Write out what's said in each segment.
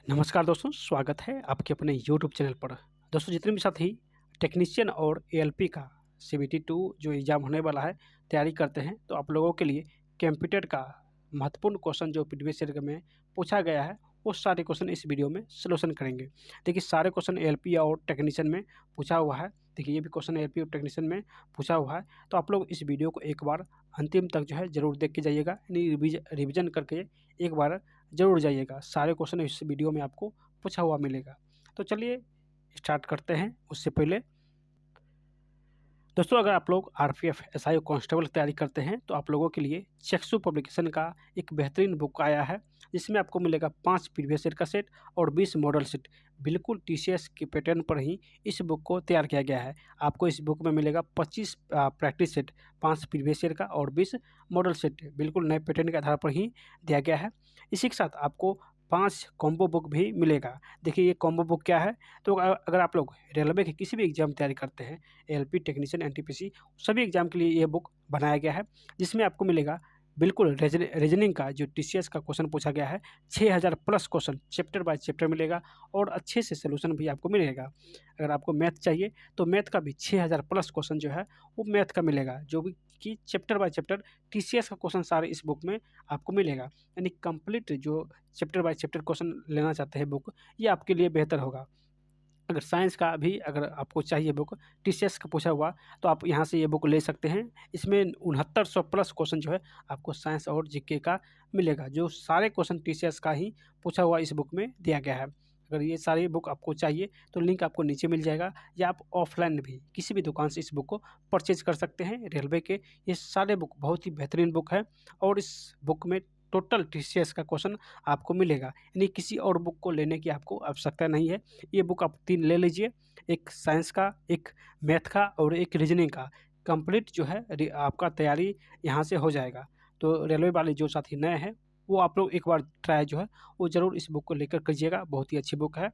नमस्कार दोस्तों, स्वागत है आपके अपने यूट्यूब चैनल पर। दोस्तों, जितने भी साथी टेक्नीशियन और एएलपी का सीबीटी 2 जो एग्ज़ाम होने वाला है, तैयारी करते हैं, तो आप लोगों के लिए कंप्यूटर का महत्वपूर्ण क्वेश्चन जो प्रीवियस ईयर में पूछा गया है, वो सारे क्वेश्चन इस वीडियो में सॉल्यूशन करेंगे। देखिए, सारे क्वेश्चन एएलपी और टेक्नीशियन में पूछा हुआ है। देखिए, ये भी क्वेश्चन एएलपी और टेक्नीशियन में पूछा हुआ है, तो आप लोग इस वीडियो को एक बार अंतिम तक जो है ज़रूर देख के जाइएगा, यानी रिविज़न करके एक बार ज़रूर जाइएगा। सारे क्वेश्चन इस वीडियो में आपको पूछा हुआ मिलेगा। तो चलिए स्टार्ट करते हैं। उससे पहले दोस्तों, अगर आप लोग आरपीएफ, एसआई और कांस्टेबल की तैयारी करते हैं, तो आप लोगों के लिए चेक्सू पब्लिकेशन का एक बेहतरीन बुक आया है, जिसमें आपको मिलेगा 5 प्रीवियस ईयर का सेट और 20 मॉडल सेट। बिल्कुल टीसीएस के पैटर्न पर ही इस बुक को तैयार किया गया है। आपको इस बुक में मिलेगा 25 प्रैक्टिस सेट, 5 प्रीवियस ईयर का और 20 मॉडल सेट, बिल्कुल नए पैटर्न के आधार पर ही दिया गया है। इसी के साथ आपको 5 कॉम्बो बुक भी मिलेगा। देखिए, ये कॉम्बो बुक क्या है, तो अगर आप लोग रेलवे के किसी भी एग्ज़ाम की तैयारी करते हैं, एएलपी, टेक्नीशियन, एनटीपीसी, सभी एग्ज़ाम के लिए ये बुक बनाया गया है, जिसमें आपको मिलेगा बिल्कुल रीजनिंग का जो टीसीएस का क्वेश्चन पूछा गया है, 6000 plus question chapter by chapter मिलेगा और अच्छे से सॉल्यूशन भी आपको मिलेगा। अगर आपको मैथ चाहिए, तो मैथ का भी 6000 प्लस क्वेश्चन जो है, वो मैथ का मिलेगा, जो भी कि चैप्टर बाय चैप्टर टीसीएस का क्वेश्चन सारे इस बुक में आपको मिलेगा। यानी कंप्लीट जो चैप्टर बाय चैप्टर क्वेश्चन लेना चाहते हैं बुक, ये आपके लिए बेहतर होगा। अगर साइंस का भी अगर आपको चाहिए बुक, टीसीएस का पूछा हुआ, तो आप यहाँ से ये बुक ले सकते हैं। इसमें 6900 प्लस क्वेश्चन जो है आपको साइंस और जीके का मिलेगा, जो सारे क्वेश्चन टीसीएस का ही पूछा हुआ इस बुक में दिया गया है। अगर ये सारी बुक आपको चाहिए, तो लिंक आपको नीचे मिल जाएगा, या आप ऑफलाइन भी किसी भी दुकान से इस बुक को परचेज कर सकते हैं। रेलवे के ये सारे बुक बहुत ही बेहतरीन बुक है, और इस बुक में टोटल टीसीएस का क्वेश्चन आपको मिलेगा, यानी किसी और बुक को लेने की आपको आवश्यकता नहीं है। ये बुक आप 3 ले लीजिए, एक साइंस का, एक मैथ का और एक रीजनिंग का। कंप्लीट जो है आपका तैयारी यहाँ से हो जाएगा। तो रेलवे वाले जो साथी नए हैं, वो आप लोग एक बार ट्राई जो है वो ज़रूर इस बुक को लेकर कीजिएगा, बहुत ही अच्छी बुक है।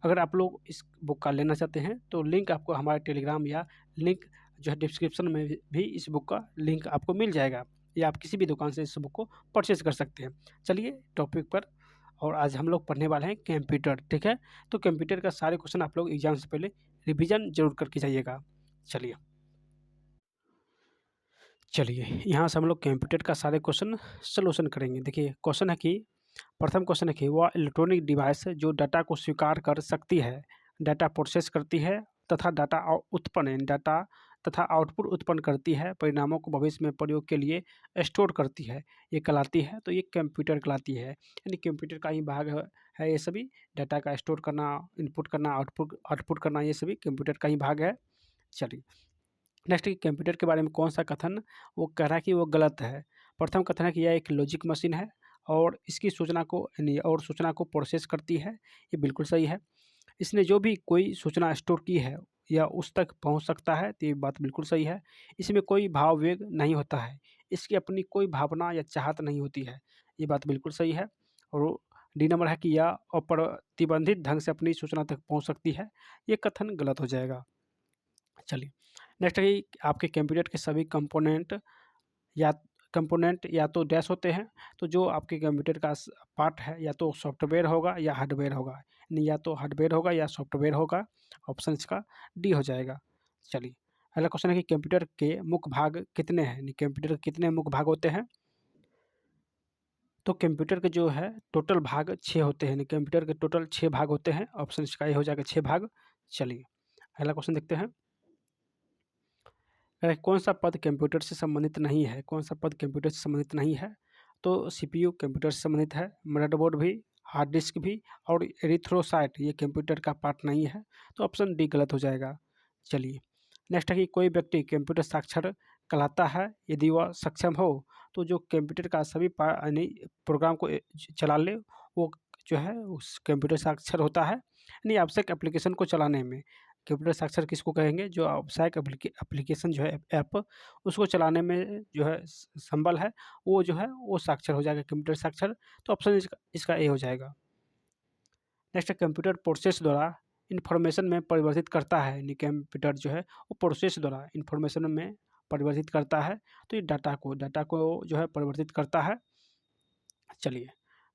अगर आप लोग इस बुक का लेना चाहते हैं, तो लिंक आपको हमारे टेलीग्राम या लिंक जो है डिस्क्रिप्शन में भी इस बुक का लिंक आपको मिल जाएगा, या आप किसी भी दुकान से इस बुक को परचेज़ कर सकते हैं। चलिए टॉपिक पर, और आज हम लोग पढ़ने वाले हैं कंप्यूटर, ठीक है? तो कंप्यूटर का सारे क्वेश्चन आप लोग एग्ज़ाम से पहले रिवीजन ज़रूर करके जाइएगा। चलिए, यहाँ से हम लोग कंप्यूटर का सारे क्वेश्चन सॉल्यूशन करेंगे। देखिए, क्वेश्चन है कि प्रथम क्वेश्चन है कि वह इलेक्ट्रॉनिक डिवाइस जो डाटा को स्वीकार कर सकती है, डाटा प्रोसेस करती है तथा डाटा तथा आउटपुट उत्पन्न करती है, परिणामों को भविष्य में प्रयोग के लिए स्टोर करती है, ये कहलाती है, तो ये कंप्यूटर कहलाती है। यानी कंप्यूटर का ही भाग है ये सभी। डाटा का स्टोर करना, इनपुट करना, आउटपुट आउटपुट करना, ये सभी कंप्यूटर का ही भाग है। चलिए, नेक्स्ट कि कंप्यूटर के बारे में कौन सा कथन वो कह रहा है कि वो गलत है। प्रथम कथन है कि यह एक लॉजिक मशीन है, और इसकी सूचना को यानी और सूचना को प्रोसेस करती है, ये बिल्कुल सही है। इसने जो भी कोई सूचना स्टोर की है या उस तक पहुंच सकता है, तो ये बात बिल्कुल सही है। इसमें कोई भाव वेग नहीं होता है, इसकी अपनी कोई भावना या चाहत नहीं होती है, ये बात बिल्कुल सही है। और डी नंबर है कि यह अप्रतिबंधित ढंग से अपनी सूचना तक पहुंच सकती है, ये कथन गलत हो जाएगा। चलिए, नेक्स्ट है कि आपके कंप्यूटर के सभी या कंपोनेंट या तो डैश होते हैं, तो जो आपके कंप्यूटर का पार्ट है, या तो सॉफ्टवेयर होगा या हार्डवेयर होगा, नहीं या तो हार्डवेयर होगा या सॉफ्टवेयर होगा। ऑप्शन इसका डी हो जाएगा। चलिए, अगला क्वेश्चन है कि कंप्यूटर के मुख्य भाग कितने हैं, यानी कंप्यूटर के कितने मुख्य भाग होते हैं। तो कंप्यूटर के जो है टोटल भाग 6 होते हैं, यानी कंप्यूटर के टोटल 6 भाग होते हैं। ऑप्शन इसका ए हो जाएगा, 6 भाग। चलिए, अगला क्वेश्चन देखते हैं। कौन सा पद कंप्यूटर से संबंधित नहीं है, कौन सा पद कंप्यूटर से संबंधित नहीं है। तो सीपीयू कंप्यूटर से संबंधित है, मदरबोर्ड भी, हार्ड डिस्क भी, और एरिथ्रोसाइट ये कंप्यूटर का पार्ट नहीं है, तो ऑप्शन डी गलत हो जाएगा। चलिए, नेक्स्ट है कि कोई व्यक्ति कंप्यूटर साक्षर कहलाता है यदि वह सक्षम हो, तो जो कंप्यूटर का सभी यानी प्रोग्राम को चला ले, वो जो है उस कंप्यूटर साक्षर होता है, यानी आवश्यक एप्लीकेशन को चलाने में। कंप्यूटर साक्षर किसको कहेंगे, जो आवश्यक एप्लीकेशन जो है ऐप, उसको चलाने में जो है संबल है, वो जो है वो साक्षर हो जाएगा, कंप्यूटर साक्षर। तो ऑप्शन इसका ए हो जाएगा। नेक्स्ट है कंप्यूटर प्रोसेस द्वारा इंफॉर्मेशन में परिवर्तित करता है, यानी कंप्यूटर जो है वो प्रोसेस द्वारा इंफॉर्मेशन में परिवर्तित करता है, तो ये डाटा को जो है परिवर्तित करता है। चलिए,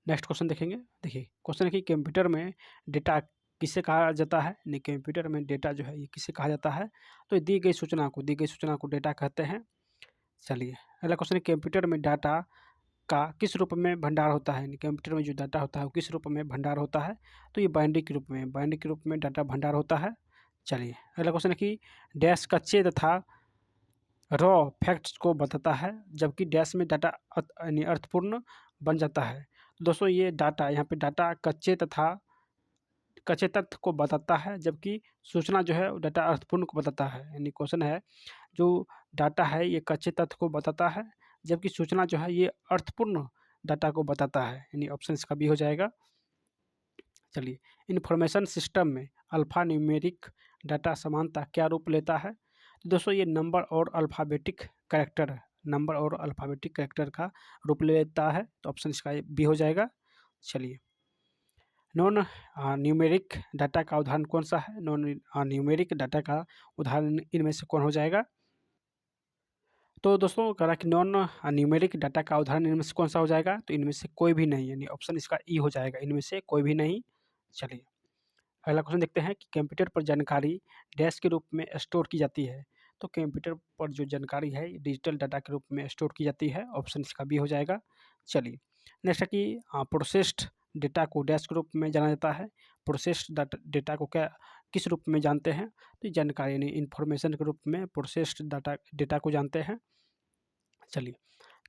नेक्स्ट क्वेश्चन देखेंगे। देखिए क्वेश्चन है कि कंप्यूटर में डेटा किसे कहा जाता है, यानी कंप्यूटर में डेटा जो है ये किसे कहा जाता है, तो ये दी गई सूचना को डेटा कहते हैं। चलिए अगला क्वेश्चन है कंप्यूटर में डाटा का किस रूप में भंडार होता है, यानी कंप्यूटर में जो डाटा होता है वो किस रूप में भंडार होता है, तो ये बाइनरी के रूप में डाटा भंडार होता है। चलिए अगला क्वेश्चन है कि डैश कच्चे तथा रॉ फैक्ट्स को बताता है जबकि डैश में डाटा यानी अर्थपूर्ण बन जाता है। तो दोस्तों ये डाटा यहाँ पे डाटा कच्चे तथ्य को बताता है जबकि सूचना जो है वो डाटा अर्थपूर्ण को बताता है। यानी क्वेश्चन है जो डाटा है ये कच्चे तथ्य को बताता है जबकि सूचना जो है ये अर्थपूर्ण डाटा को बताता है, यानी ऑप्शन इसका बी हो जाएगा। चलिए इन्फॉर्मेशन सिस्टम में अल्फा न्यूमेरिक डाटा समानता क्या रूप लेता है, तो दोस्तों ये नंबर और अल्फ़ाबेटिक कैरेक्टर का रूप लेता है, तो ऑप्शन इसका बी हो जाएगा। चलिए नॉन न्यूमेरिक डाटा का उदाहरण कौन सा है, नॉन न्यूमेरिक डाटा का उदाहरण इनमें से कौन हो जाएगा, तो दोस्तों कह रहा कि नॉन न्यूमेरिक डाटा का उदाहरण इनमें से कौन सा हो जाएगा, तो इनमें से कोई भी नहीं, यानी ऑप्शन इसका ई हो जाएगा, इनमें से कोई भी नहीं। चलिए अगला क्वेश्चन देखते हैं कि कंप्यूटर पर जानकारी डैश के रूप में स्टोर की जाती है, तो कंप्यूटर पर जो जानकारी है डिजिटल डाटा के रूप में स्टोर की जाती है, ऑप्शन इसका बी हो जाएगा। चलिए नेक्स्ट है कि प्रोसेस्ड डेटा को डैश के रूप में जाना जाता है, प्रोसेस्ड डेटा को क्या किस रूप में जानते हैं, तो जानकारी यानी इन्फॉर्मेशन के रूप में प्रोसेस्ड डेटा को जानते हैं। चलिए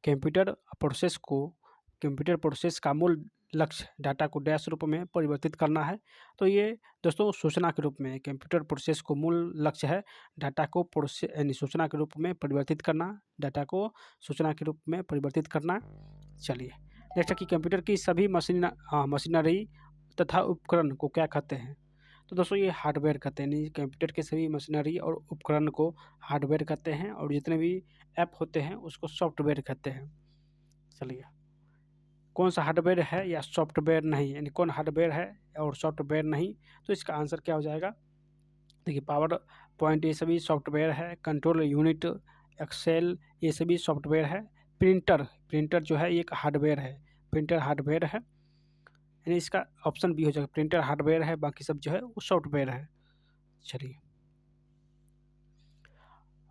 कंप्यूटर कंप्यूटर प्रोसेस का मूल लक्ष्य डाटा को डैश रूप में परिवर्तित करना है, तो ये दोस्तों सूचना के रूप में कंप्यूटर प्रोसेस को मूल लक्ष्य है डाटा को प्रोसेस यानी सूचना के रूप में परिवर्तित करना, डाटा को सूचना के रूप में परिवर्तित करना। चलिए नेक्स्ट है कि कंप्यूटर की सभी मशीनरी तथा उपकरण को क्या कहते हैं, तो दोस्तों ये हार्डवेयर कहते हैं, यानी कंप्यूटर के सभी मशीनरी और उपकरण को हार्डवेयर कहते हैं और जितने भी ऐप होते हैं उसको सॉफ्टवेयर कहते हैं। चलिए कौन सा हार्डवेयर है या सॉफ्टवेयर नहीं, यानी कौन हार्डवेयर है और सॉफ्टवेयर नहीं, तो इसका आंसर क्या हो जाएगा। देखिए पावर पॉइंट ये सभी सॉफ्टवेयर है, कंट्रोल यूनिट, एक्सेल ये सभी सॉफ्टवेयर है, प्रिंटर जो है ये एक हार्डवेयर है, प्रिंटर हार्डवेयर है, यानी इसका ऑप्शन बी हो जाएगा, प्रिंटर हार्डवेयर है, बाकी सब जो है वो सॉफ्टवेयर है। चलिए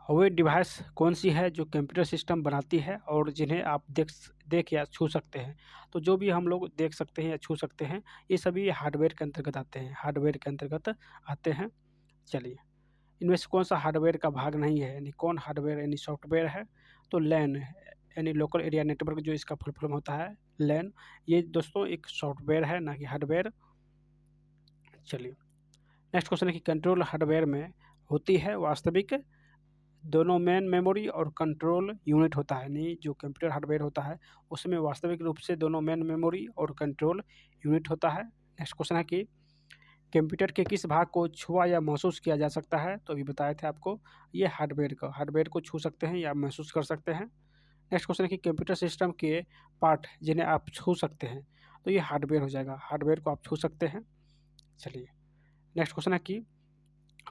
वे डिवाइस कौन सी है जो कंप्यूटर सिस्टम बनाती है और जिन्हें आप देख या छू सकते हैं, तो जो भी हम लोग देख सकते हैं या छू सकते हैं ये सभी हार्डवेयर के अंतर्गत आते हैं। चलिए इनमें से कौन सा हार्डवेयर का भाग नहीं है, यानी कौन हार्डवेयर यानी सॉफ्टवेयर है, तो लैन यानी लोकल एरिया नेटवर्क जो इसका फुल फॉर्म होता है लैन, ये दोस्तों एक सॉफ्टवेयर है ना कि हार्डवेयर। चलिए नेक्स्ट क्वेश्चन है कि कंट्रोल हार्डवेयर में होती है वास्तविक दोनों मेन मेमोरी और कंट्रोल यूनिट होता है, यानी जो कंप्यूटर हार्डवेयर होता है उसमें वास्तविक रूप से दोनों मेन मेमोरी और कंट्रोल यूनिट होता है। नेक्स्ट क्वेश्चन है कि कंप्यूटर के किस भाग को छुआ या महसूस किया जा सकता है, तो अभी बताए थे आपको ये हार्डवेयर को छू सकते हैं या महसूस कर सकते हैं। नेक्स्ट क्वेश्चन है कि कंप्यूटर सिस्टम के पार्ट जिन्हें आप छू सकते हैं, तो ये हार्डवेयर हो जाएगा, हार्डवेयर को आप छू सकते हैं। चलिए नेक्स्ट क्वेश्चन है कि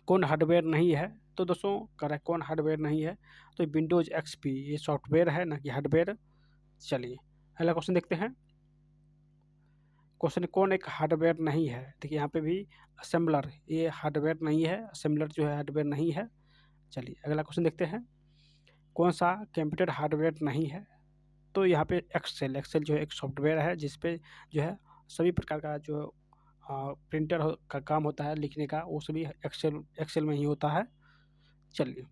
कौन हार्डवेयर नहीं है, तो दोस्तों करेक्ट कौन हार्डवेयर नहीं है, तो विंडोज़ एक्सपी ये सॉफ्टवेयर है ना कि हार्डवेयर। चलिए अगला क्वेश्चन देखते हैं। क्वेश्चन कौन एक हार्डवेयर नहीं है, देखिए यहाँ पे भी असेंबलर ये हार्डवेयर नहीं है, असेंबलर जो है हार्डवेयर नहीं है। चलिए अगला क्वेश्चन देखते हैं। कौन सा कंप्यूटर हार्डवेयर नहीं है, तो यहाँ पे एक्सेल जो है एक सॉफ्टवेयर है जिसपे जो है सभी प्रकार का जो का काम होता है लिखने का वो सभी एक्सेल में ही होता है। चलिए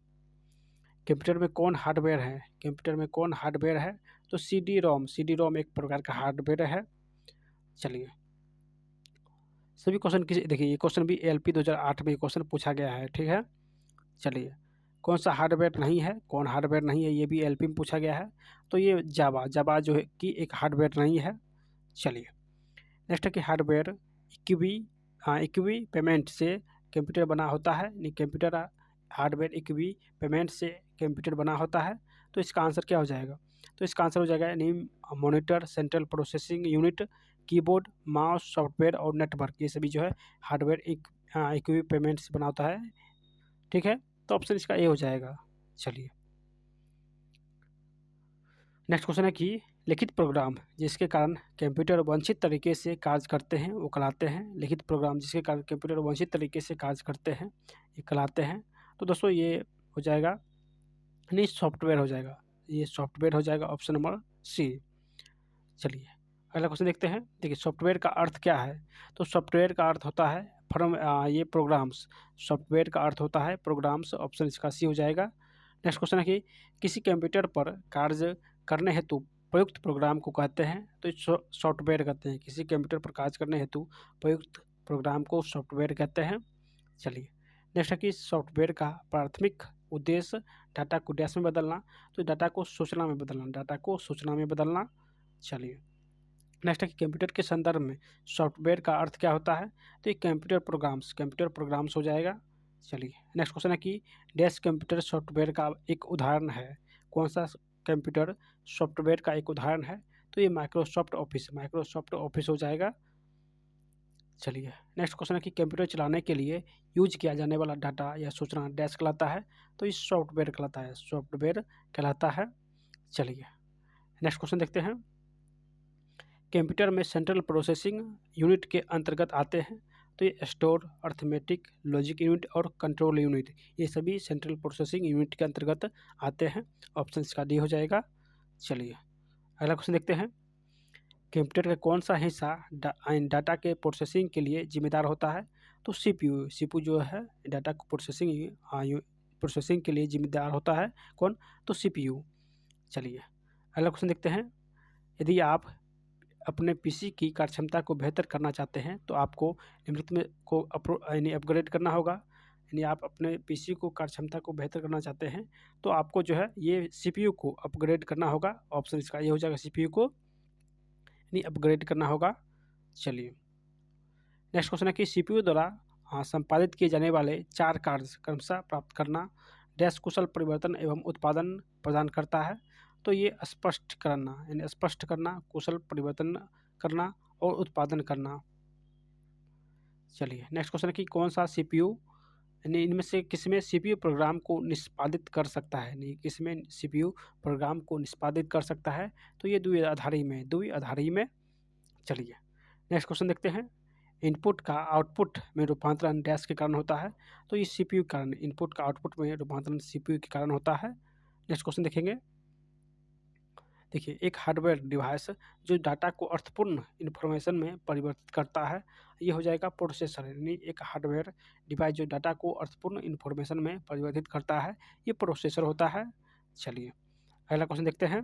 कंप्यूटर में कौन हार्डवेयर है, तो सी डी रोम एक प्रकार का हार्डवेयर है। चलिए सभी क्वेश्चन किसी देखिए ये क्वेश्चन भी एलपी 2008 में क्वेश्चन पूछा गया है, ठीक है। चलिए कौन सा हार्डवेयर नहीं है, कौन हार्डवेयर नहीं है, ये भी एलपी में पूछा गया है, तो ये जावा जो है कि एक हार्डवेयर नहीं है। चलिए नेक्स्ट है कि हार्डवेयर इक्वी पेमेंट से कंप्यूटर बना होता है, नहीं कंप्यूटर हार्डवेयर इक्वी पेमेंट से कंप्यूटर बना होता है, तो इसका आंसर क्या हो जाएगा, तो इसका आंसर हो जाएगा यानी monitor, central processing unit, keyboard, mouse, software और नेटवर्क, ये सभी जो है हार्डवेयर इक्वी पेमेंट से बना होता है, ठीक है, तो ऑप्शन इसका ए हो जाएगा। चलिए नेक्स्ट क्वेश्चन है कि लिखित प्रोग्राम जिसके कारण कंप्यूटर वांछित तरीके से कार्य करते हैं वो कहलाते हैं लिखित प्रोग्राम जिसके कारण कंप्यूटर वांछित तरीके से कार्य करते हैं ये कहलाते हैं। तो दोस्तों ये हो जाएगा, नहीं सॉफ्टवेयर हो जाएगा, ये सॉफ्टवेयर हो जाएगा ऑप्शन नंबर सी। चलिए अगला क्वेश्चन देखते हैं। देखिए सॉफ्टवेयर का अर्थ क्या है? तो सॉफ्टवेयर का अर्थ होता है ये प्रोग्राम्स। सॉफ्टवेयर का अर्थ होता है प्रोग्राम्स, ऑप्शन इसका सी हो जाएगा। नेक्स्ट क्वेश्चन है कि किसी कंप्यूटर पर कार्य करने हेतु प्रयुक्त प्रोग्राम को कहते हैं, तो इस सॉफ्टवेयर कहते हैं। किसी कंप्यूटर पर कार्य करने हेतु प्रयुक्त प्रोग्राम को सॉफ्टवेयर कहते हैं। चलिए नेक्स्ट है कि सॉफ्टवेयर का प्राथमिक उद्देश्य डाटा को डैश में बदलना, तो डाटा को सूचना में बदलना, डाटा को सूचना में बदलना। चलिए नेक्स्ट है कि कंप्यूटर के संदर्भ में सॉफ्टवेयर का अर्थ क्या होता है? तो ये कंप्यूटर प्रोग्राम्स हो जाएगा। चलिए नेक्स्ट क्वेश्चन है कि डैश कंप्यूटर सॉफ्टवेयर का एक उदाहरण है। कौन सा कंप्यूटर सॉफ्टवेयर का एक उदाहरण है? तो ये माइक्रोसॉफ्ट ऑफिस हो जाएगा। चलिए नेक्स्ट क्वेश्चन है कि कंप्यूटर चलाने के लिए यूज किया जाने वाला डाटा या सूचना डैश कहलाता है, तो इस सॉफ्टवेयर कहलाता है। चलिए नेक्स्ट क्वेश्चन देखते हैं। कंप्यूटर में सेंट्रल प्रोसेसिंग यूनिट के अंतर्गत आते हैं, तो ये स्टोर, अर्थमेटिक, लॉजिक यूनिट और कंट्रोल यूनिट ये सभी सेंट्रल प्रोसेसिंग यूनिट के अंतर्गत आते हैं। ऑप्शन इसका डी हो जाएगा। चलिए अगला क्वेश्चन देखते हैं। कंप्यूटर का कौन सा हिस्सा डाटा के प्रोसेसिंग के लिए जिम्मेदार होता है? तो सीपीयू जो है डाटा को प्रोसेसिंग के लिए जिम्मेदार होता है। कौन? तो सीपीयू। चलिए अगला क्वेश्चन देखते हैं। यदि आप अपने पीसी की कार्यक्षमता को बेहतर करना चाहते हैं तो आपको निम्नलिखित में को अपग्रेड करना होगा। यानी आप अपने पीसी को कार्यक्षमता को बेहतर करना चाहते हैं तो आपको जो है ये सीपीयू को अपग्रेड करना होगा। ऑप्शन इसका ये हो जाएगा, सीपीयू को यानी अपग्रेड करना होगा। चलिए नेक्स्ट क्वेश्चन है कि सीपीयू द्वारा संपादित किए जाने वाले 4 कार्य क्रमशः प्राप्त करना डैश कुशल परिवर्तन एवं उत्पादन प्रदान करता है, तो ये स्पष्ट करना, कुशल परिवर्तन करना और उत्पादन करना। चलिए नेक्स्ट क्वेश्चन है कि कौन सा सीपीयू यानी इनमें से किसमें सीपीयू प्रोग्राम को निष्पादित कर सकता है, यानी किसमें सीपीयू प्रोग्राम को निष्पादित कर सकता है? तो ये द्विआधारी में। चलिए नेक्स्ट क्वेश्चन देखते हैं। इनपुट का आउटपुट में रूपांतरण डैश के कारण होता है, तो ये सीपीयू के कारण इनपुट का आउटपुट में रूपांतरण सीपीयू के कारण होता है। नेक्स्ट क्वेश्चन देखेंगे। देखिए एक हार्डवेयर डिवाइस जो डाटा को अर्थपूर्ण इन्फॉर्मेशन में परिवर्तित करता है, ये हो जाएगा प्रोसेसर। यानी एक हार्डवेयर डिवाइस जो डाटा को अर्थपूर्ण इन्फॉर्मेशन में परिवर्तित करता है, ये प्रोसेसर होता है। चलिए अगला क्वेश्चन देखते हैं।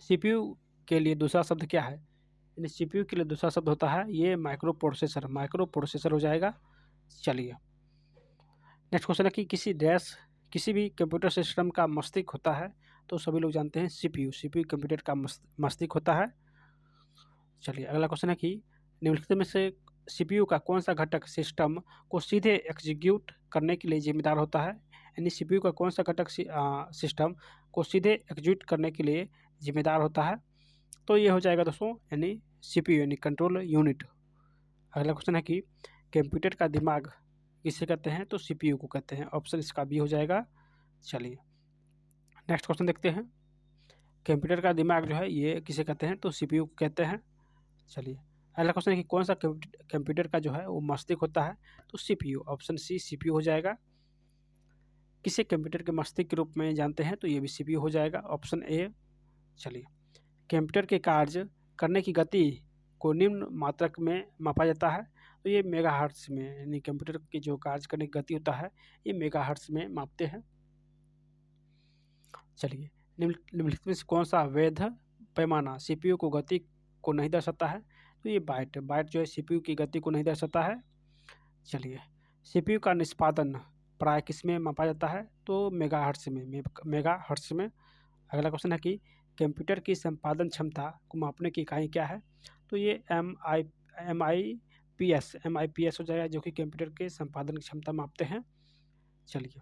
सीपीयू के लिए दूसरा शब्द क्या है? यानी सीपीयू के लिए दूसरा शब्द होता है ये माइक्रो प्रोसेसर हो जाएगा। चलिए नेक्स्ट क्वेश्चन है कि किसी भी कंप्यूटर सिस्टम का मस्तिष्क होता है, तो सभी लोग जानते हैं सीपीयू कंप्यूटर का मस्तिष्क होता है। चलिए अगला क्वेश्चन है कि निम्नलिखित में से सीपीयू का कौन सा घटक सिस्टम को सीधे एग्जीक्यूट करने के लिए जिम्मेदार होता है? यानी सीपीयू का कौन सा घटक सिस्टम को सीधे एग्जीक्यूट करने के लिए जिम्मेदार होता है? तो ये हो जाएगा दोस्तों यानी सीपीयू यानी कंट्रोल यूनिट। अगला क्वेश्चन है कि कंप्यूटर का दिमाग किसे कहते हैं? तो सीपीयू को कहते हैं। ऑप्शन इसका बी हो जाएगा। चलिए नेक्स्ट क्वेश्चन देखते हैं। कंप्यूटर का दिमाग जो है ये किसे कहते हैं? तो सीपीयू को कहते हैं। चलिए अगला क्वेश्चन है कि कौन सा कंप्यूटर का जो है वो मस्तिष्क होता है? तो सीपीयू। ऑप्शन सी सीपीयू हो जाएगा। किसे कंप्यूटर के मस्तिष्क के रूप में जानते हैं? तो ये भी सीपीयू हो जाएगा। Option A. चलिए कंप्यूटर के कार्य करने की गति को निम्न मात्रक में मापा जाता है, तो ये मेगाहर्ट्ज में, यानी कंप्यूटर की जो कार्य करने की गति होता है ये मेगाहर्ट्ज में मापते हैं। चलिए निम्नलिखित में से कौन सा वैध पैमाना सीपीयू को गति को नहीं दर्शाता है? तो ये बाइट जो है सीपीयू की गति को नहीं दर्शाता है। चलिए सीपीयू का निष्पादन प्राय किस में मापा जाता है? तो मेगाहर्ट्ज में। अगला क्वेश्चन है कि कंप्यूटर की संपादन क्षमता को मापने की इकाई क्या है? तो ये एम आई पी एस हो जाएगा, जो कि कंप्यूटर के संपादन की क्षमता मापते हैं। चलिए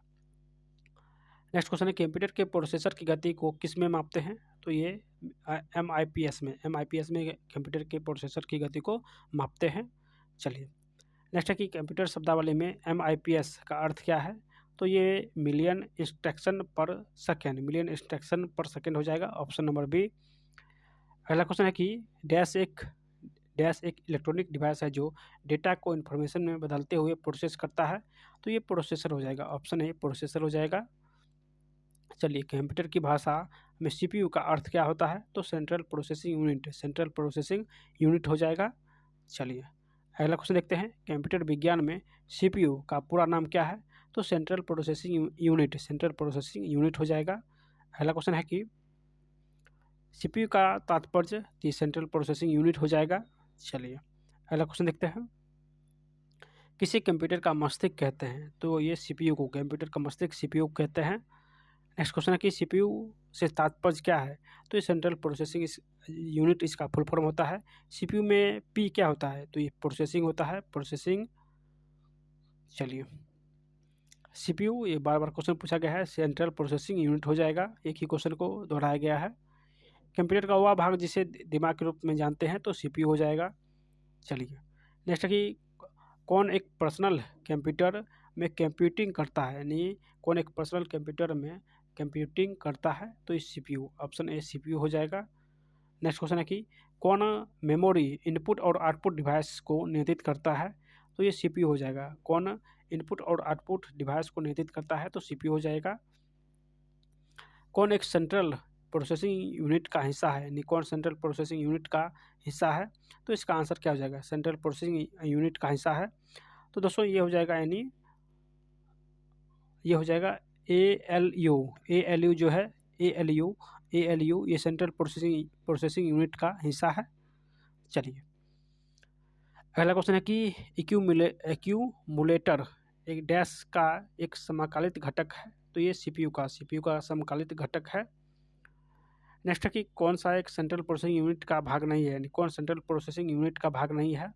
नेक्स्ट क्वेश्चन है कंप्यूटर के प्रोसेसर की गति को किस में मापते हैं? तो ये एम आई पी एस में कंप्यूटर के प्रोसेसर की गति को मापते हैं। चलिए नेक्स्ट है कि कंप्यूटर शब्दावली में एम आई पी एस का अर्थ क्या है? तो ये मिलियन इंस्ट्रक्शन पर सेकेंड हो जाएगा। Option number B. अगला क्वेश्चन है कि डैश एक इलेक्ट्रॉनिक डिवाइस है जो डेटा को इन्फॉर्मेशन में बदलते हुए प्रोसेस करता है। तो ये प्रोसेसर हो जाएगा, ऑप्शन ए प्रोसेसर हो जाएगा। चलिए, कंप्यूटर की भाषा में सीपीयू का अर्थ क्या होता है? तो सेंट्रल प्रोसेसिंग यूनिट हो जाएगा। चलिए, अगला क्वेश्चन देखते हैं, कंप्यूटर विज्ञान में सीपीयू का पूरा नाम क्या है? तो सेंट्रल प्रोसेसिंग यूनिट हो जाएगा। अगला क्वेश्चन है कि सीपीयू का तात्पर्य सेंट्रल प्रोसेसिंग यूनिट हो जाएगा। चलिए, अगला क्वेश्चन देखते हैं, किसी कंप्यूटर का मस्तिष्क कहते हैं? तो ये सीपीयू को, कंप्यूटर का मस्तिष्क सीपीयू कहते हैं। नेक्स्ट क्वेश्चन है कि सीपीयू से तात्पर्य क्या है? तो ये सेंट्रल प्रोसेसिंग यूनिट इसका फुल फॉर्म होता है। सीपीयू में पी क्या होता है? तो ये प्रोसेसिंग होता है, प्रोसेसिंग। चलिए, सीपीयू ये बार बार क्वेश्चन पूछा गया है, सेंट्रल प्रोसेसिंग यूनिट हो जाएगा, एक ही क्वेश्चन को दोहराया गया है। कंप्यूटर का वह भाग जिसे दिमाग के रूप में जानते हैं, तो सीपीयू हो जाएगा। चलिए, नेक्स्ट है कि कौन एक पर्सनल कंप्यूटर में कंप्यूटिंग करता है? यानी कौन एक पर्सनल कंप्यूटर में कंप्यूटिंग करता है? तो ये सीपीयू, ऑप्शन ए सीपीयू हो जाएगा। नेक्स्ट क्वेश्चन है कि कौन मेमोरी इनपुट और आउटपुट डिवाइस को नियंत्रित करता है? तो ये सीपीयू हो जाएगा। कौन इनपुट और आउटपुट डिवाइस को नियंत्रित करता है? तो सीपीयू हो जाएगा। कौन एक सेंट्रल प्रोसेसिंग यूनिट का हिस्सा है? यानी कौन सेंट्रल प्रोसेसिंग यूनिट का हिस्सा है? तो इसका आंसर क्या हो जाएगा? सेंट्रल प्रोसेसिंग यूनिट का हिस्सा है। तो दोस्तों ये हो जाएगा, यानी ये हो जाएगा ALU जो है, ALU ये सेंट्रल प्रोसेसिंग यूनिट का हिस्सा है। चलिए, अगला क्वेश्चन है कि एक्यूमुलेटर एक डैश का एक समकालित घटक है? तो ये सीपीयू का समकालित घटक है। नेक्स्ट है कि कौन सा एक सेंट्रल प्रोसेसिंग यूनिट का भाग नहीं है? यानी कौन सेंट्रल प्रोसेसिंग यूनिट का भाग नहीं है?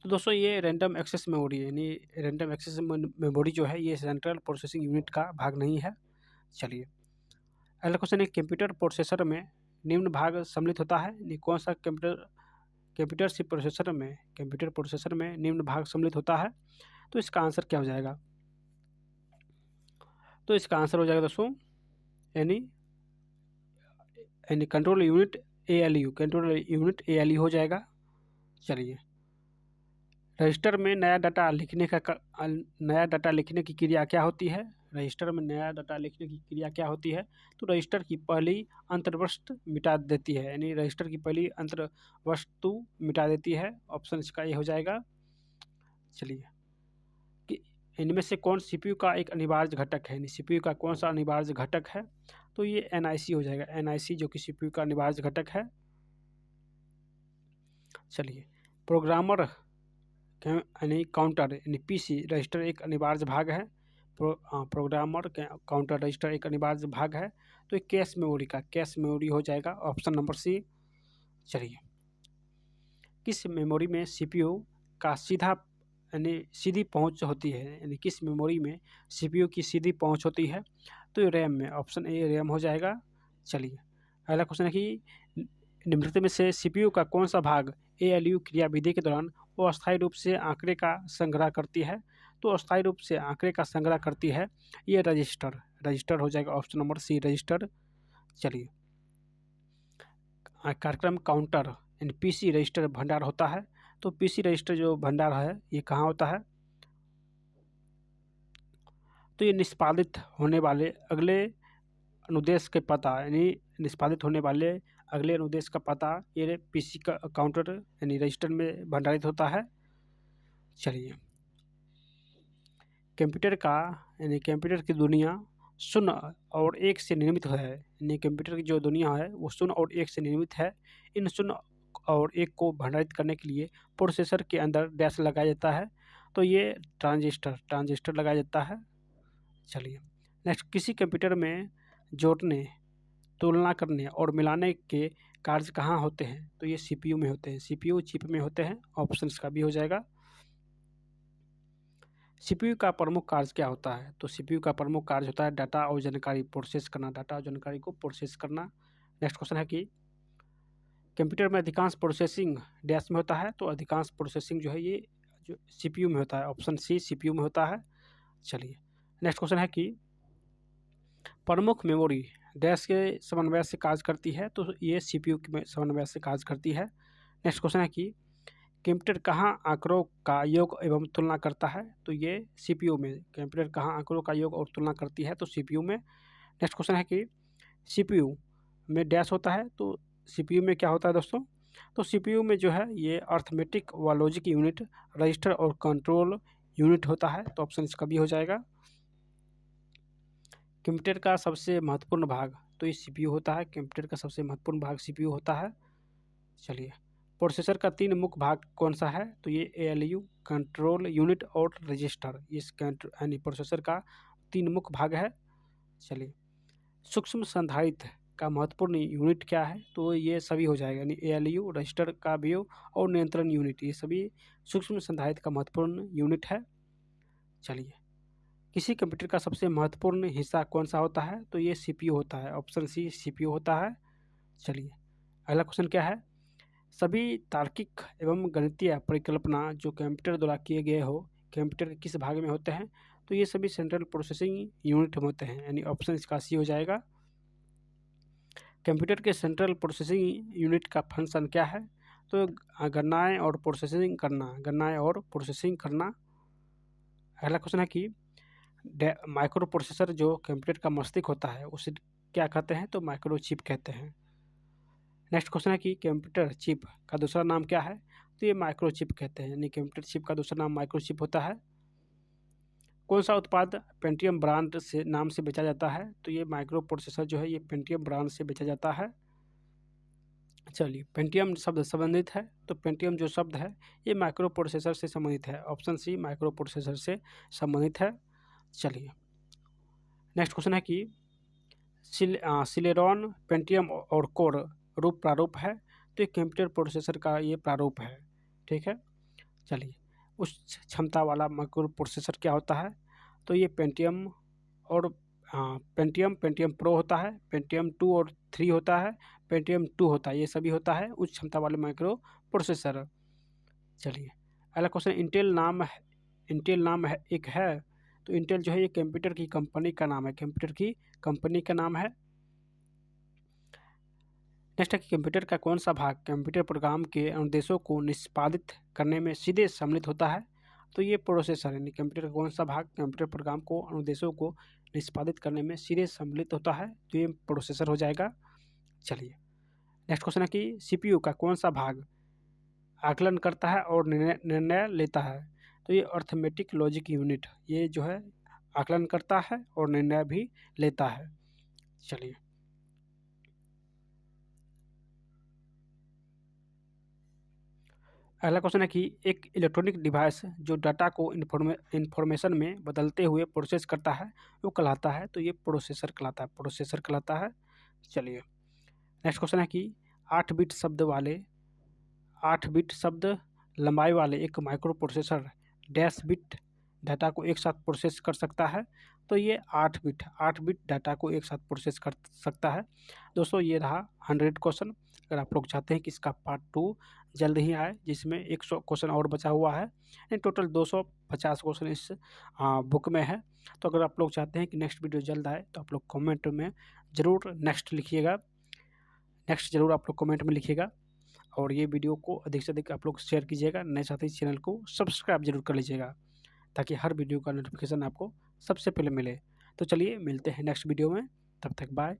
तो दोस्तों ये रैंडम एक्सेस मेमोरी है, यानी रैंडम एक्सेस मेमोरी जो है ये सेंट्रल प्रोसेसिंग यूनिट का भाग नहीं है। चलिए, अगला क्वेश्चन है, कंप्यूटर प्रोसेसर में निम्न भाग सम्मिलित होता है? यानी कौन सा कंप्यूटर प्रोसेसर में निम्न भाग सम्मिलित होता है? तो इसका आंसर क्या हो जाएगा? तो इसका आंसर हो जाएगा दोस्तों, यानी कंट्रोल यूनिट ALU हो जाएगा। चलिए, रजिस्टर में नया डाटा लिखने की क्रिया क्या होती है? रजिस्टर में नया डाटा लिखने की क्रिया क्या होती है? तो रजिस्टर की पहली अंतर्वस्तु मिटा देती है, यानी रजिस्टर की पहली अंतर्वस्तु मिटा देती है। ऑप्शन इसका ये हो जाएगा। चलिए, कि इनमें से कौन सीपीयू का एक अनिवार्य घटक है? यानी सीपीयू का कौन सा अनिवार्य घटक है? तो ये NIC हो जाएगा, NIC जो कि सीपीयू का अनिवार्य घटक है। चलिए, प्रोग्रामर यानी काउंटर यानी PC रजिस्टर एक अनिवार्य भाग है। प्रोग्रामर काउंटर रजिस्टर एक अनिवार्य भाग है। तो ये कैश मेमोरी हो जाएगा, ऑप्शन नंबर सी। चलिए, किस मेमोरी में सीपीयू का सीधी पहुंच होती है? यानी किस मेमोरी में सीपीयू की सीधी पहुंच होती है? तो ये रैम में, ऑप्शन ए रैम हो जाएगा। चलिए, अगला क्वेश्चन है कि निम्नलिखित में से सीपीयू का कौन सा भाग ALU क्रियाविधि के दौरान वो अस्थायी रूप से आंकड़े का संग्रह करती है? तो अस्थायी रूप से आंकड़े का संग्रह करती है ये रजिस्टर हो जाएगा, ऑप्शन नंबर सी रजिस्टर। चलिए, कार्यक्रम काउंटर यानी PC रजिस्टर भंडार होता है। तो PC रजिस्टर जो भंडार है ये कहाँ होता है? तो ये निष्पादित होने वाले अगले अनुदेश के पता, यानी निष्पादित होने वाले अगले अनुदेश का पता ये PC का काउंटर यानी रजिस्टर में भंडारित होता है। चलिए, कंप्यूटर की दुनिया शून्य और एक से निर्मित है। यानी कंप्यूटर की जो दुनिया है वो शून्य और एक से निर्मित है। इन शून्य और एक को भंडारित करने के लिए प्रोसेसर के अंदर डैश लगाया जाता है। तो ये ट्रांजिस्टर लगाया जाता है। चलिए, नेक्स्ट, किसी कंप्यूटर में जोड़ने, तुलना करने और मिलाने के कार्य कहाँ होते हैं? तो ये सीपीयू में होते हैं, सीपीयू चिप में होते हैं। ऑप्शन का भी हो जाएगा। सीपीयू का प्रमुख कार्य क्या होता है? तो सीपीयू का प्रमुख कार्य होता है डाटा और जानकारी प्रोसेस करना, डाटा और जानकारी को प्रोसेस करना। नेक्स्ट क्वेश्चन है कि कंप्यूटर में अधिकांश प्रोसेसिंग डैश में होता है? तो अधिकांश प्रोसेसिंग जो है ये जो सीपीयू में होता है, ऑप्शन सी सीपीयू में होता है। चलिए, नेक्स्ट क्वेश्चन है कि प्रमुख मेमोरी डैश के समन्वय से कार्य करती है, तो ये सीपीयू के समन्वय से कार्य करती है। नेक्स्ट क्वेश्चन है कि कंप्यूटर कहाँ आंकड़ों का योग एवं तुलना करता है, तो ये सीपीयू में। कंप्यूटर कहाँ आंकड़ों का योग और तुलना करती है, तो सीपीयू में। नेक्स्ट क्वेश्चन है कि सीपीयू में डैश होता है, तो सीपीयू में क्या होता है दोस्तों, तो सीपीयू में जो है ये अर्थमेटिक व लॉजिक यूनिट, रजिस्टर और कंट्रोल यूनिट होता है, तो ऑप्शन इसका भी हो जाएगा। कंप्यूटर का सबसे महत्वपूर्ण भाग, तो ये सीपीयू होता है। कंप्यूटर का सबसे महत्वपूर्ण भाग सीपीयू होता है। चलिए, प्रोसेसर का 3 मुख्य भाग कौन सा है, तो ये एएलयू, कंट्रोल यूनिट और रजिस्टर। इस यानी प्रोसेसर का 3 मुख्य भाग है। चलिए, सूक्ष्म संधारित्र का महत्वपूर्ण यूनिट क्या है, तो ये सभी हो जाएगा, यानी एएलयू, रजिस्टर का भी और नियंत्रण यूनिट, ये सभी सूक्ष्म संधारित्र का महत्वपूर्ण यूनिट है। चलिए, किसी कंप्यूटर का सबसे महत्वपूर्ण हिस्सा कौन सा होता है, तो ये सीपीयू होता है। ऑप्शन सी सीपीयू होता है। चलिए, अगला क्वेश्चन क्या है, सभी तार्किक एवं गणितीय परिकल्पना जो कंप्यूटर द्वारा किए गए हो, कंप्यूटर के किस भाग में होते हैं, तो ये सभी सेंट्रल प्रोसेसिंग यूनिट में होते हैं, यानी ऑप्शन इसका सी हो जाएगा। कंप्यूटर के सेंट्रल प्रोसेसिंग यूनिट का फंक्शन क्या है, तो गणनाएं और प्रोसेसिंग करना। अगला क्वेश्चन है कि माइक्रो प्रोसेसर जो कंप्यूटर का मस्तिष्क होता है उसे क्या कहते हैं, तो माइक्रो चिप कहते हैं। नेक्स्ट क्वेश्चन है कि कंप्यूटर चिप का दूसरा नाम क्या है, तो ये माइक्रो चिप कहते हैं, यानी कंप्यूटर चिप का दूसरा नाम माइक्रो चिप होता है। कौन सा उत्पाद पेंटियम ब्रांड से नाम से बेचा जाता है, तो ये माइक्रो प्रोसेसर जो है ये पेंटियम ब्रांड से बेचा जाता है। चलिए, पेंटियम शब्द संबंधित है, तो पेंटियम जो शब्द है ये माइक्रो प्रोसेसर से संबंधित है। ऑप्शन सी माइक्रो प्रोसेसर से संबंधित है। चलिए, नेक्स्ट क्वेश्चन है कि सिलेरॉन, पेंटियम और कोर रूप प्रारूप है, तो ये कंप्यूटर प्रोसेसर का ये प्रारूप है। ठीक है। चलिए, उच्च क्षमता वाला माइक्रो प्रोसेसर क्या होता है, तो ये पेंटियम और पेंटियम प्रो होता है, पेंटियम 2 और 3 होता है, पेंटियम 2 होता है, ये सभी होता है उच्च क्षमता वाले माइक्रो प्रोसेसर। चलिए, अगला क्वेश्चन, इंटेल नाम है एक है, तो इंटेल जो है ये कंप्यूटर की कंपनी का नाम है, कंप्यूटर की कंपनी का नाम है। नेक्स्ट है कि कंप्यूटर का कौन सा भाग कंप्यूटर प्रोग्राम के अनुदेशों को निष्पादित करने में सीधे सम्मिलित होता है, तो ये प्रोसेसर, यानी कंप्यूटर का कौन सा भाग कंप्यूटर प्रोग्राम को अनुदेशों को निष्पादित करने में सीधे सम्मिलित होता है, तो ये प्रोसेसर हो जाएगा। चलिए, नेक्स्ट क्वेश्चन है कि सीपीयू का कौन सा भाग आकलन करता है और निर्णय लेता है, तो ये अर्थमेटिक लॉजिक यूनिट, ये जो है आकलन करता है और निर्णय भी लेता है। चलिए, अगला क्वेश्चन है कि एक इलेक्ट्रॉनिक डिवाइस जो डाटा को इंफॉर्मेशन में बदलते हुए प्रोसेस करता है वो कहलाता है, तो ये प्रोसेसर कहलाता है। चलिए, नेक्स्ट क्वेश्चन है कि 8 बिट शब्द लंबाई वाले एक micro processor dash bit data को एक साथ प्रोसेस कर सकता है, तो ये 8 बिट डाटा को एक साथ प्रोसेस कर सकता है। दोस्तों, ये रहा 100 क्वेश्चन। अगर आप लोग चाहते हैं कि इसका पार्ट 2 जल्द ही आए, जिसमें 100 क्वेश्चन और बचा हुआ है, यानी टोटल 250 क्वेश्चन इस बुक में है। तो अगर आप लोग चाहते हैं कि नेक्स्ट वीडियो जल्द आए, तो आप लोग कमेंट में ज़रूर नेक्स्ट लिखिएगा, नेक्स्ट ज़रूर आप लोग कमेंट में लिखिएगा। और ये वीडियो को अधिक से अधिक आप लोग शेयर कीजिएगा, नए साथी चैनल को सब्सक्राइब जरूर कर लीजिएगा, ताकि हर वीडियो का नोटिफिकेशन आपको सबसे पहले मिले। तो चलिए, मिलते हैं नेक्स्ट वीडियो में, तब तक बाय।